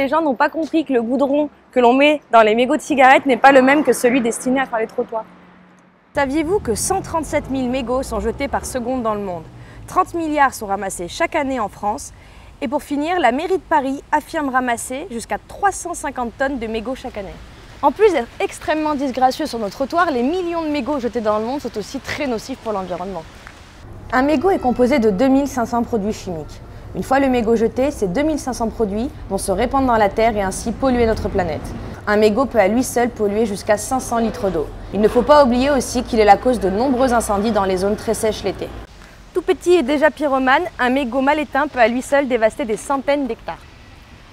les gens n'ont pas compris que le goudron que l'on met dans les mégots de cigarettes n'est pas le même que celui destiné à faire les trottoirs. Saviez-vous que 137 000 mégots sont jetés par seconde dans le monde? 30 milliards sont ramassés chaque année en France. Et pour finir, la mairie de Paris affirme ramasser jusqu'à 350 tonnes de mégots chaque année. En plus d'être extrêmement disgracieux sur nos trottoirs, les millions de mégots jetés dans le monde sont aussi très nocifs pour l'environnement. Un mégot est composé de 2500 produits chimiques. Une fois le mégot jeté, ces 2500 produits vont se répandre dans la terre et ainsi polluer notre planète. Un mégot peut à lui seul polluer jusqu'à 500 litres d'eau. Il ne faut pas oublier aussi qu'il est la cause de nombreux incendies dans les zones très sèches l'été. Tout petit et déjà pyromane, un mégot mal éteint peut à lui seul dévaster des centaines d'hectares.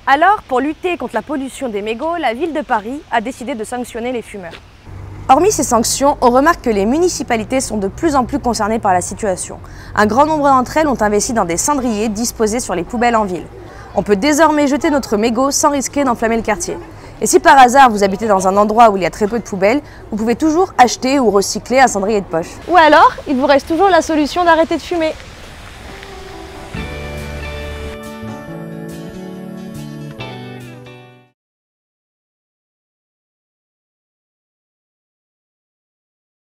Alors, pour lutter contre la pollution des mégots, la ville de Paris a décidé de sanctionner les fumeurs. Hormis ces sanctions, on remarque que les municipalités sont de plus en plus concernées par la situation. Un grand nombre d'entre elles ont investi dans des cendriers disposés sur les poubelles en ville. On peut désormais jeter notre mégot sans risquer d'enflammer le quartier. Et si par hasard vous habitez dans un endroit où il y a très peu de poubelles, vous pouvez toujours acheter ou recycler un cendrier de poche. Ou alors, il vous reste toujours la solution d'arrêter de fumer.